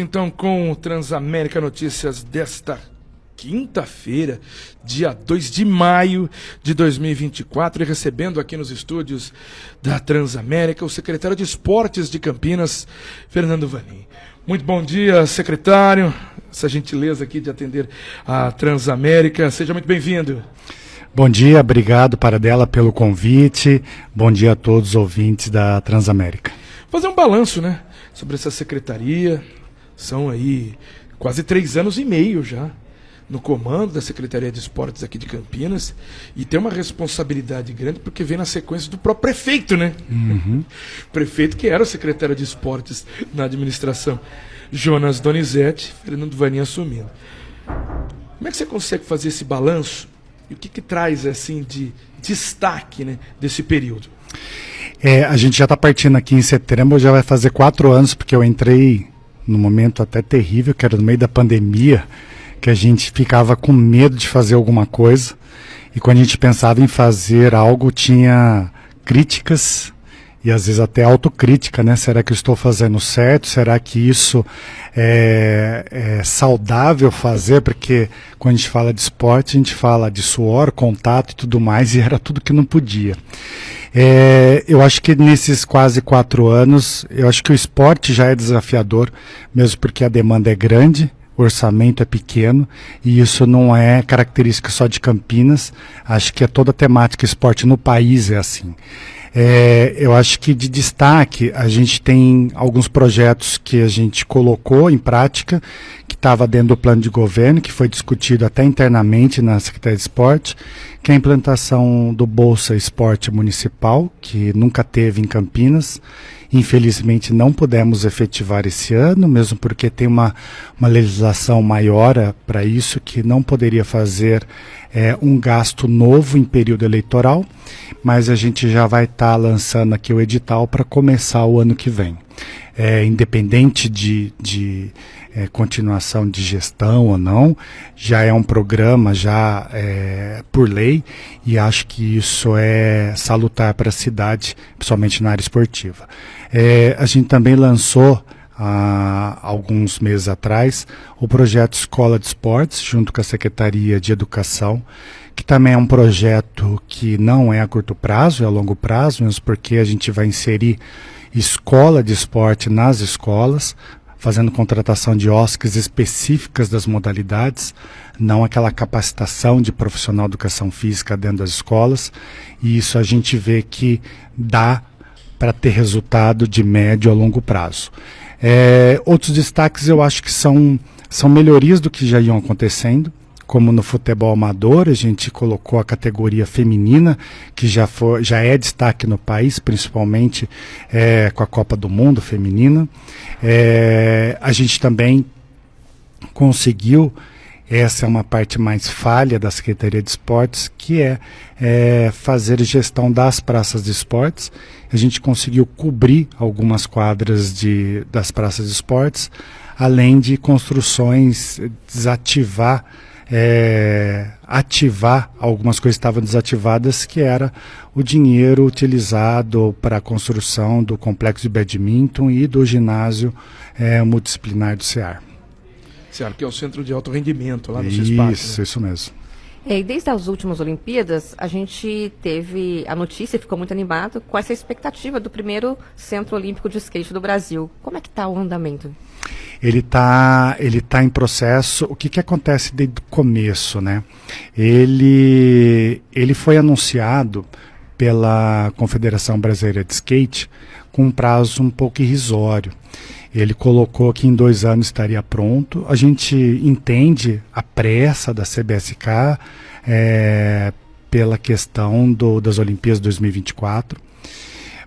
Então, com o Transamérica Notícias desta quinta-feira, dia 2 de maio de 2024, e recebendo aqui nos estúdios da Transamérica o secretário de Esportes de Campinas, Fernando Valim. Muito bom dia, secretário. Essa gentileza aqui de atender a Transamérica. Seja muito bem-vindo. Bom dia, obrigado, Paradela, pelo convite. Bom dia a todos os ouvintes da Transamérica. Fazer um balanço, né, sobre essa secretaria. São aí quase 3 anos e meio já no comando da Secretaria de Esportes aqui de Campinas, e tem uma responsabilidade grande porque vem na sequência do próprio prefeito, né? Prefeito que era o secretário de Esportes na administração, Jonas Donizete, Fernando Valim assumindo. Como é que você consegue fazer esse balanço e o que traz assim de destaque, né, desse período? A gente já está partindo aqui em setembro, já vai fazer 4 anos, porque eu entrei num momento até terrível, que era no meio da pandemia, que a gente ficava com medo de fazer alguma coisa, e quando a gente pensava em fazer algo, tinha críticas e às vezes até autocrítica, né? Será que eu estou fazendo certo? Será que isso é saudável fazer? Porque quando a gente fala de esporte, a gente fala de suor, contato e tudo mais, e era tudo que não podia. Eu acho que nesses quase 4 anos, eu acho que o esporte já é desafiador, mesmo porque a demanda é grande, o orçamento é pequeno, e isso não é característica só de Campinas. Acho que toda a temática esporte no país é assim. Eu acho que de destaque a gente tem alguns projetos que a gente colocou em prática, que estava dentro do plano de governo, que foi discutido até internamente na Secretaria de Esporte, que é a implantação do Bolsa Esporte Municipal, que nunca teve em Campinas. Infelizmente não pudemos efetivar esse ano, mesmo porque tem uma legislação maior para isso, que não poderia fazer um gasto novo em período eleitoral, mas a gente já vai estar lançando aqui o edital para começar o ano que vem. Independente de continuação de gestão ou não, já é um programa já por lei, e acho que isso é salutar para a cidade, principalmente na área esportiva. A gente também lançou há alguns meses atrás o projeto Escola de Esportes, junto com a Secretaria de Educação, que também é um projeto que não é a curto prazo, é a longo prazo, mesmo porque a gente vai inserir escola de esporte nas escolas, fazendo contratação de OSCs específicas das modalidades, não aquela capacitação de profissional de educação física dentro das escolas, e isso a gente vê que dá para ter resultado de médio a longo prazo. Outros destaques eu acho que são melhorias do que já iam acontecendo, como no futebol amador, a gente colocou a categoria feminina, que já é destaque no país, principalmente com a Copa do Mundo feminina. A gente também conseguiu, essa é uma parte mais falha da Secretaria de Esportes, que é fazer gestão das praças de esportes. A gente conseguiu cobrir algumas quadras das praças de esportes, além de construções, ativar algumas coisas que estavam desativadas, que era o dinheiro utilizado para a construção do complexo de badminton e do ginásio multidisciplinar do CEAR. CEAR, que é o Centro de Alto Rendimento lá no CISPAC. Isso mesmo. E desde as últimas Olimpíadas, a gente teve a notícia e ficou muito animado com essa expectativa do primeiro Centro Olímpico de Skate do Brasil. Como é que está o andamento? Ele tá em processo. O que acontece desde o começo, né? Ele foi anunciado pela Confederação Brasileira de Skate com um prazo um pouco irrisório. Ele colocou que em 2 anos estaria pronto. A gente entende a pressa da CBSK pela questão das Olimpíadas 2024.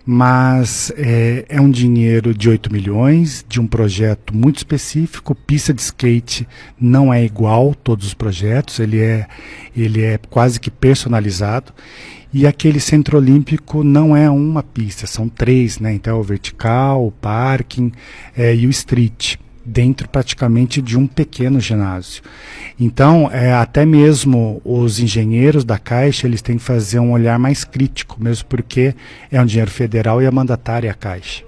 Mas é um dinheiro de 8 milhões, de um projeto muito específico. Pista de skate não é igual todos os projetos, ele é quase que personalizado. E aquele Centro Olímpico não é uma pista, são 3, né? Então é o vertical, o parking e o street, dentro praticamente de um pequeno ginásio. Então, até mesmo os engenheiros da Caixa, eles têm que fazer um olhar mais crítico, mesmo porque é um dinheiro federal e é mandatária a Caixa.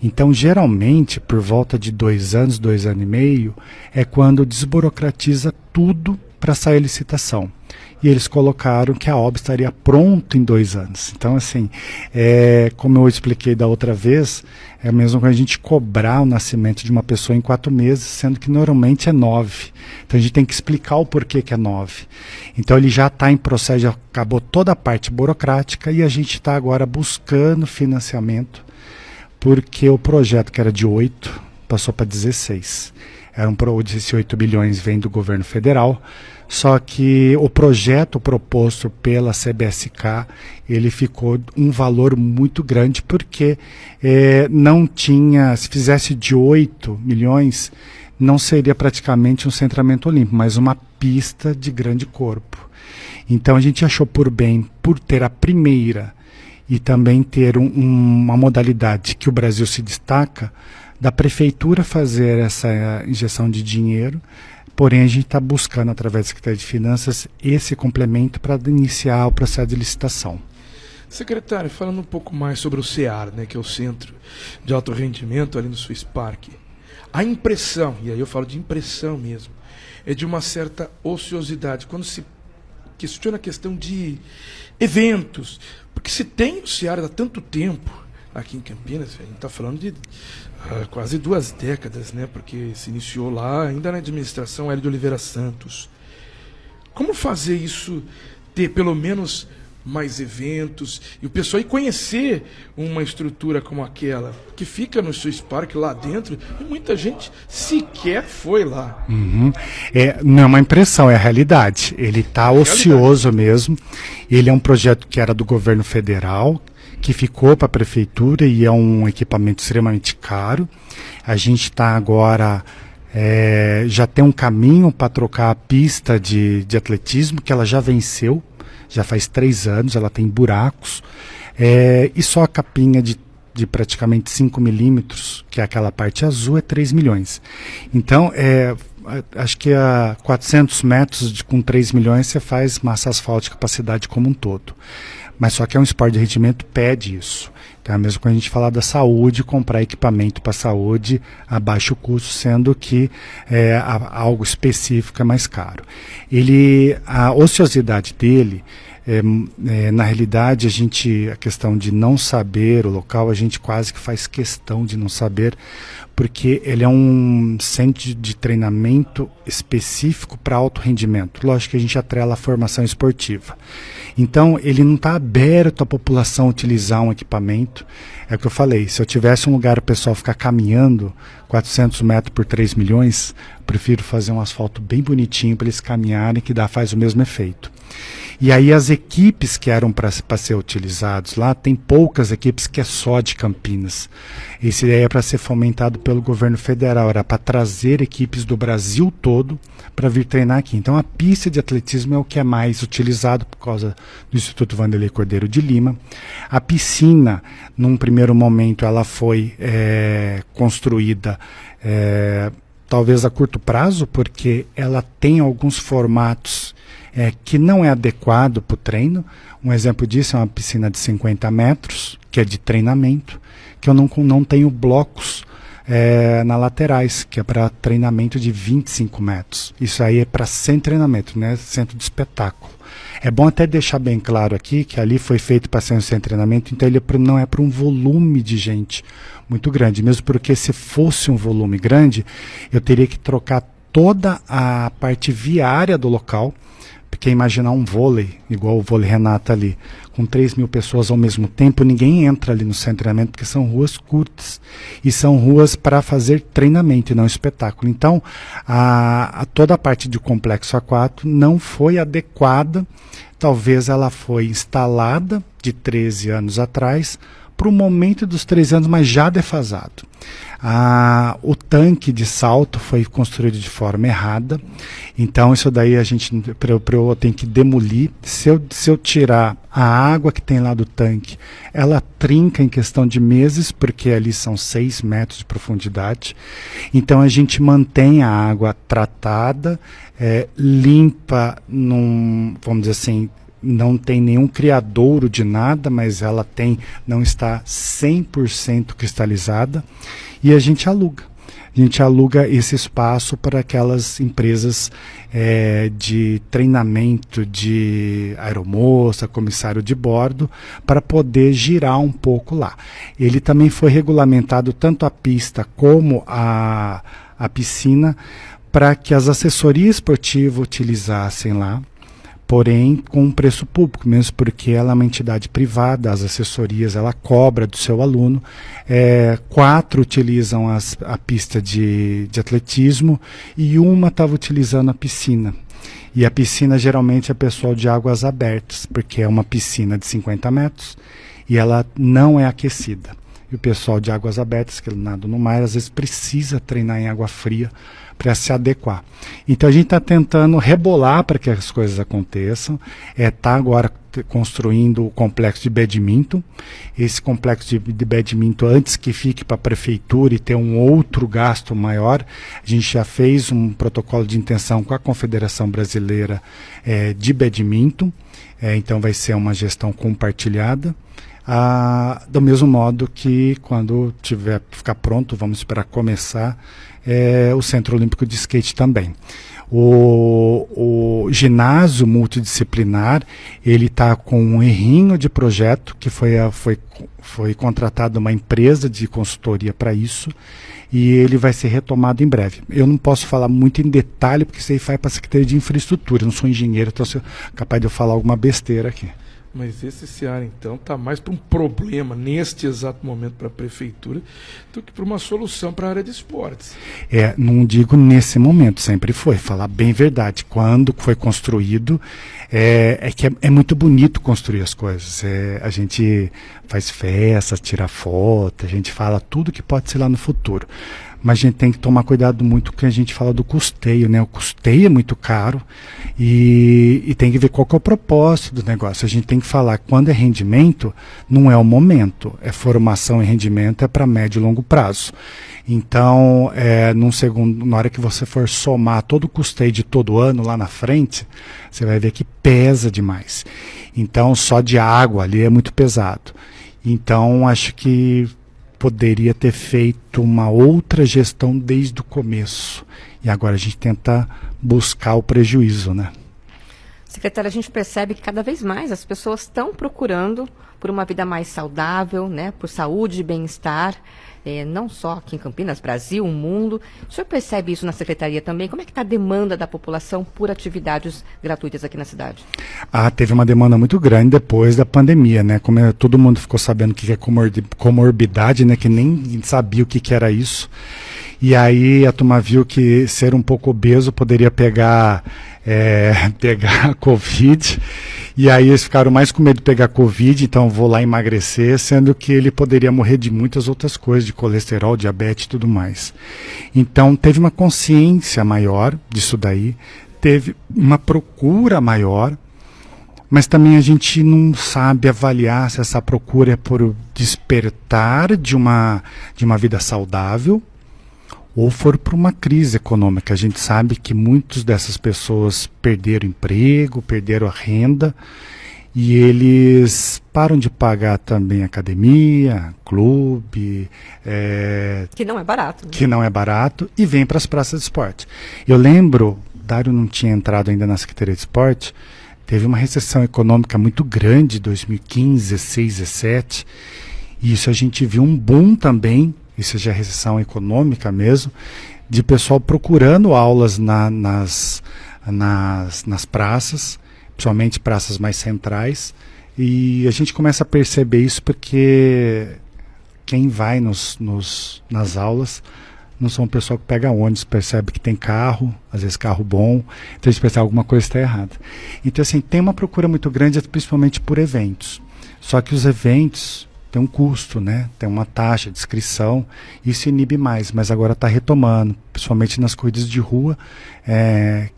Então, geralmente, por volta de 2 anos, 2 anos e meio, é quando desburocratiza tudo para sair a licitação. E eles colocaram que a obra estaria pronta em 2 anos. Então, assim, como eu expliquei da outra vez, é mesmo que a gente cobrar o nascimento de uma pessoa em 4 meses, sendo que normalmente é 9. Então, a gente tem que explicar o porquê que é 9. Então, ele já está em processo, já acabou toda a parte burocrática e a gente está agora buscando financiamento, porque o projeto que era de 8 passou para 16. Esse 8 bilhões vem do governo federal, só que o projeto proposto pela CBSK, ele ficou um valor muito grande, porque não tinha, se fizesse de 8 milhões, não seria praticamente um centramento olímpico, mas uma pista de grande corpo. Então a gente achou por bem, por ter a primeira e também ter uma modalidade que o Brasil se destaca, da prefeitura fazer essa injeção de dinheiro. Porém, a gente está buscando, através da Secretaria de Finanças, esse complemento para iniciar o processo de licitação. Secretário, falando um pouco mais sobre o CEAR, né, que é o Centro de Alto Rendimento ali no Swiss Park, a impressão, e aí eu falo de impressão mesmo, é de uma certa ociosidade, quando se questiona a questão de eventos, porque se tem o CEAR há tanto tempo aqui em Campinas, a gente está falando de quase 2 décadas, né? Porque se iniciou lá ainda na administração Hélio de Oliveira Santos. Como fazer isso, ter pelo menos mais eventos, e o pessoal ir conhecer uma estrutura como aquela, que fica no Swiss Park lá dentro, e muita gente sequer foi lá. Uhum. Não é uma impressão, é a realidade. Ele está ocioso mesmo. Ele é um projeto que era do governo federal, que ficou para a prefeitura, e é um equipamento extremamente caro. A gente está agora, já tem um caminho para trocar a pista de atletismo, que ela já venceu, já faz 3 anos, ela tem buracos, e só a capinha de praticamente 5 milímetros, que é aquela parte azul, é 3 milhões. Então, acho que a 400 metros com 3 milhões você faz massa asfáltica para a cidade como um todo. Mas só que é um esporte de rendimento, pede isso. Então é mesmo quando a gente falar da saúde, comprar equipamento para a saúde a baixo custo, sendo que algo específico é mais caro. A ociosidade dele, na realidade, a questão de não saber o local, a gente quase que faz questão de não saber, porque ele é um centro de treinamento específico para alto rendimento. Lógico que a gente atrela a formação esportiva. Então, ele não está aberto à população utilizar um equipamento. É o que eu falei, se eu tivesse um lugar o pessoal ficar caminhando 400 metros por 3 milhões, prefiro fazer um asfalto bem bonitinho para eles caminharem, que faz o mesmo efeito. E aí as equipes que eram para ser utilizados lá, tem poucas equipes que é só de Campinas. Esse aí é para ser fomentado pelo governo federal, era para trazer equipes do Brasil todo para vir treinar aqui. Então a pista de atletismo é o que é mais utilizado por causa do Instituto Wanderlei Cordeiro de Lima. A piscina, num primeiro momento, ela foi construída talvez a curto prazo, porque ela tem alguns formatos que não é adequado para o treino. Um exemplo disso é uma piscina de 50 metros, que é de treinamento, que eu não tenho blocos nas laterais, que é para treinamento de 25 metros. Isso aí é para sem treinamento, né? Centro de espetáculo. É bom até deixar bem claro aqui que ali foi feito para ser um centro de treinamento, então ele não é para um volume de gente muito grande, mesmo porque se fosse um volume grande, eu teria que trocar toda a parte viária do local, porque imaginar um vôlei, igual o vôlei Renata ali, com 3 mil pessoas ao mesmo tempo, ninguém entra ali no centro de treinamento, porque são ruas curtas, e são ruas para fazer treinamento e não espetáculo. Então, toda a parte do complexo aquático não foi adequada, talvez ela foi instalada de 13 anos atrás, para o momento dos 13 anos, mas já defasado. O tanque de salto foi construído de forma errada, então isso daí eu tenho que demolir. Se eu tirar a água que tem lá do tanque, ela trinca em questão de meses, porque ali são 6 metros de profundidade. Então a gente mantém a água tratada, limpa, vamos dizer assim, não tem nenhum criadouro de nada, mas ela não está 100% cristalizada, e a gente aluga. A gente aluga esse espaço para aquelas empresas de treinamento de aeromoça, comissário de bordo, para poder girar um pouco lá. Ele também foi regulamentado, tanto a pista como a piscina, para que as assessorias esportivas utilizassem lá, porém com um preço público, mesmo porque ela é uma entidade privada, as assessorias ela cobra do seu aluno. 4 utilizam a pista de atletismo e uma estava utilizando a piscina. E a piscina geralmente é pessoal de águas abertas, porque é uma piscina de 50 metros e ela não é aquecida. E o pessoal de águas abertas, que nada no mar, às vezes precisa treinar em água fria para se adequar. Então a gente está tentando rebolar para que as coisas aconteçam. Está agora construindo o complexo de badminton. Esse complexo de badminton, antes que fique para a prefeitura e ter um outro gasto maior, a gente já fez um protocolo de intenção com a Confederação Brasileira de Badminton. Então vai ser uma gestão compartilhada. Do mesmo modo que quando ficar pronto, vamos esperar começar, o Centro Olímpico de Skate também. O ginásio multidisciplinar, ele está com um errinho de projeto, que foi contratada uma empresa de consultoria para isso, e ele vai ser retomado em breve. Eu não posso falar muito em detalhe, porque isso aí vai para a Secretaria de Infraestrutura, eu não sou engenheiro, então sou capaz de eu falar alguma besteira aqui. Mas esse Ceará, então, está mais para um problema neste exato momento para a prefeitura do que para uma solução para a área de esportes. Não digo nesse momento, sempre foi, falar bem verdade. Quando foi construído, que é muito bonito construir as coisas. A gente faz festa, tira foto, a gente fala tudo que pode ser lá no futuro. Mas a gente tem que tomar cuidado muito com o que a gente fala do custeio, né? O custeio é muito caro e tem que ver qual que é o propósito do negócio. A gente tem que falar, quando é rendimento, não é o momento. Formação e rendimento é para médio e longo prazo. Então, na hora que você for somar todo o custeio de todo ano lá na frente, você vai ver que pesa demais. Então, só de água ali é muito pesado. Então, acho que poderia ter feito uma outra gestão desde o começo. E agora a gente tenta buscar o prejuízo, né? Secretária, a gente percebe que cada vez mais as pessoas estão procurando por uma vida mais saudável, né, por saúde e bem-estar, não só aqui em Campinas, Brasil, o mundo. O senhor percebe isso na Secretaria também? Como é que está a demanda da população por atividades gratuitas aqui na cidade? Teve uma demanda muito grande depois da pandemia, né? Como todo mundo ficou sabendo o que é comorbidade, né? Que nem sabia o que era isso. E aí a turma viu que ser um pouco obeso poderia pegar a Covid, e aí eles ficaram mais com medo de pegar Covid, então vou lá emagrecer, sendo que ele poderia morrer de muitas outras coisas, de colesterol, diabetes e tudo mais. Então teve uma consciência maior disso daí, teve uma procura maior, mas também a gente não sabe avaliar se essa procura é por despertar de uma vida saudável, ou for por uma crise econômica. A gente sabe que muitas dessas pessoas perderam emprego, perderam a renda, e eles param de pagar também academia, clube. Que não é barato. Né? Que não é barato, e vêm para as praças de esporte. Eu lembro, Dário não tinha entrado ainda na Secretaria de Esporte, teve uma recessão econômica muito grande, 2015, 16, 17, e isso a gente viu um boom também, isso já é recessão econômica mesmo, de pessoal procurando aulas nas praças, principalmente praças mais centrais, e a gente começa a perceber isso porque quem vai nas aulas não são o pessoal que pega ônibus, percebe que tem carro, às vezes carro bom, então a gente pensa que alguma coisa está errada. Então assim, tem uma procura muito grande, principalmente por eventos, só que os eventos tem um custo, né? Tem uma taxa de inscrição, isso inibe mais, mas agora está retomando, principalmente nas corridas de rua,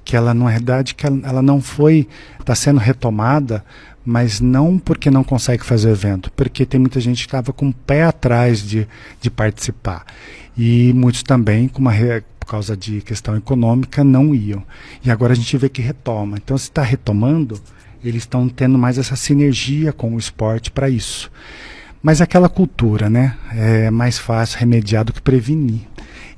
que ela, na realidade, ela não foi, está sendo retomada, mas não porque não consegue fazer o evento, porque tem muita gente que estava com o pé atrás de participar, e muitos também, por causa de questão econômica, não iam, e agora a gente vê que retoma. Então, se está retomando, eles estão tendo mais essa sinergia com o esporte para isso. Mas aquela cultura, né? É mais fácil remediar do que prevenir.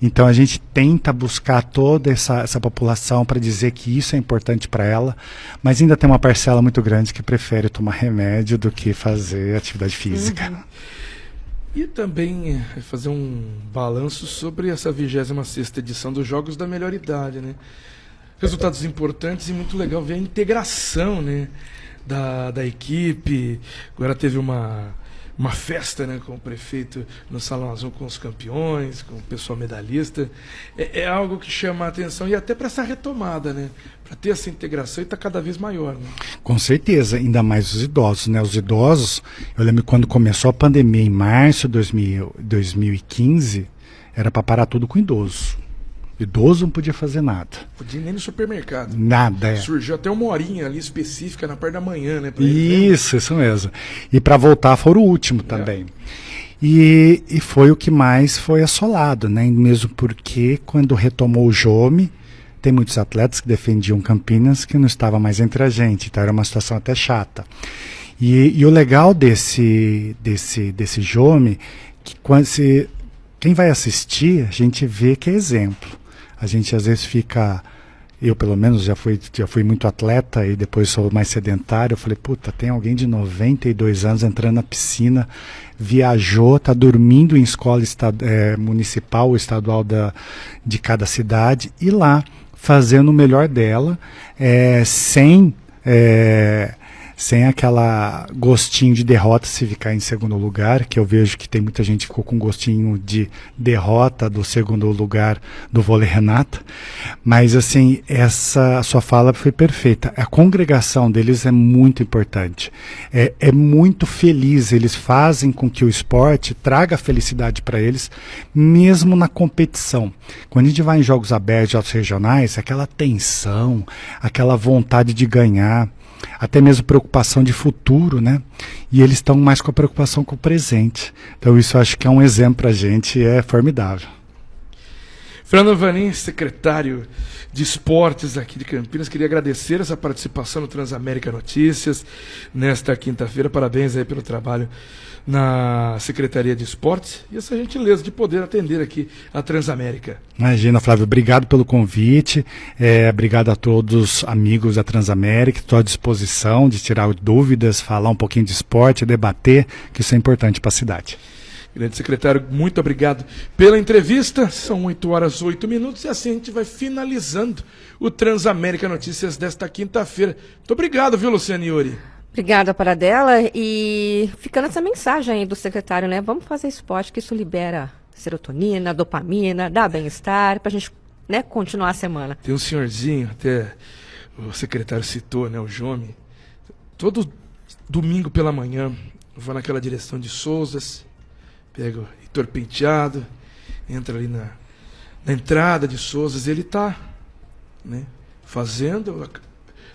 Então a gente tenta buscar toda essa população para dizer que isso é importante para ela, mas ainda tem uma parcela muito grande que prefere tomar remédio do que fazer atividade física. Uhum. E também fazer um balanço sobre essa 26ª edição dos Jogos da Melhor Idade, né? Resultados importantes e muito legal ver a integração, né, da equipe. Agora teve uma festa, né, com o prefeito no Salão Azul, com os campeões, com o pessoal medalhista. É algo que chama a atenção e até para essa retomada, né? Para ter essa integração e está cada vez maior. Né? Com certeza, ainda mais os idosos, né? Os idosos, eu lembro quando começou a pandemia em março de 2015, era para parar tudo com idoso. Idoso não podia fazer nada. Podia ir nem no supermercado. Nada, Surgiu até uma horinha ali específica na parte da manhã, né? Isso mesmo. E para voltar foram o último também. E foi o que mais foi assolado, né? Mesmo porque quando retomou o Jome, tem muitos atletas que defendiam Campinas que não estava mais entre a gente, então era uma situação até chata. E o legal desse Jome, que quem vai assistir, a gente vê que é exemplo. A gente às vezes fica, eu pelo menos já fui muito atleta e depois sou mais sedentário, eu falei, puta, tem alguém de 92 anos entrando na piscina, viajou, tá dormindo em escola municipal ou estadual de cada cidade e lá fazendo o melhor dela, sem aquela gostinho de derrota se ficar em segundo lugar, que eu vejo que tem muita gente que ficou com gostinho de derrota do segundo lugar do vôlei Renata, mas assim, a sua fala foi perfeita. A congregação deles é muito importante, é muito feliz, eles fazem com que o esporte traga felicidade para eles, mesmo na competição. Quando a gente vai em jogos abertos, jogos regionais, aquela tensão, aquela vontade de ganhar, até mesmo preocupação de futuro, né? E eles estão mais com a preocupação com o presente. Então isso eu acho que é um exemplo para a gente, é formidável. Fernando Vanin, secretário de Esportes aqui de Campinas, queria agradecer essa participação no Transamérica Notícias nesta quinta-feira. Parabéns aí pelo trabalho na Secretaria de Esportes e essa gentileza de poder atender aqui a Transamérica. Imagina, Flávio, obrigado pelo convite, obrigado a todos amigos da Transamérica, estou à disposição de tirar dúvidas, falar um pouquinho de esporte, debater, que isso é importante para a cidade. Grande secretário, muito obrigado pela entrevista. São 8h08 e assim a gente vai finalizando o Transamérica Notícias desta quinta-feira. Muito obrigado, viu, Luciane Iuri? Obrigada, Paradela. E ficando essa mensagem aí do secretário, né? Vamos fazer esporte, que isso libera serotonina, dopamina, dá bem-estar, pra gente, né, continuar a semana. Tem um senhorzinho, até o secretário citou, né, o Jome. Todo domingo pela manhã, eu vou naquela direção de Souzas, pego o Heitor Penteado, entra ali na entrada de Souzas, ele tá, né, fazendo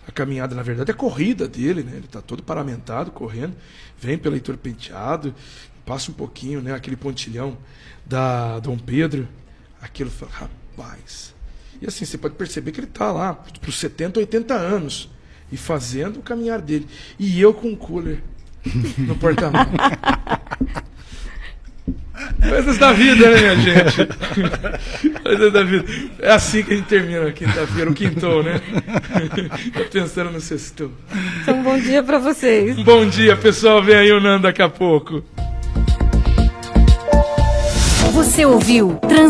a caminhada, na verdade, a corrida dele, né? Ele está todo paramentado, correndo, vem pelo Heitor Penteado, passa um pouquinho, né? Aquele pontilhão da Dom Pedro, aquilo, rapaz. E assim, você pode perceber que ele está lá para os 70, 80 anos e fazendo o caminhar dele. E eu com um cooler no porta-malas. Coisas da vida, né, minha gente? Coisas da vida. É assim que a gente termina a quinta-feira, o quintou, né? Tô pensando no sextou. Então, um bom dia para vocês. Um bom dia, pessoal. Vem aí o Nando daqui a pouco. Você ouviu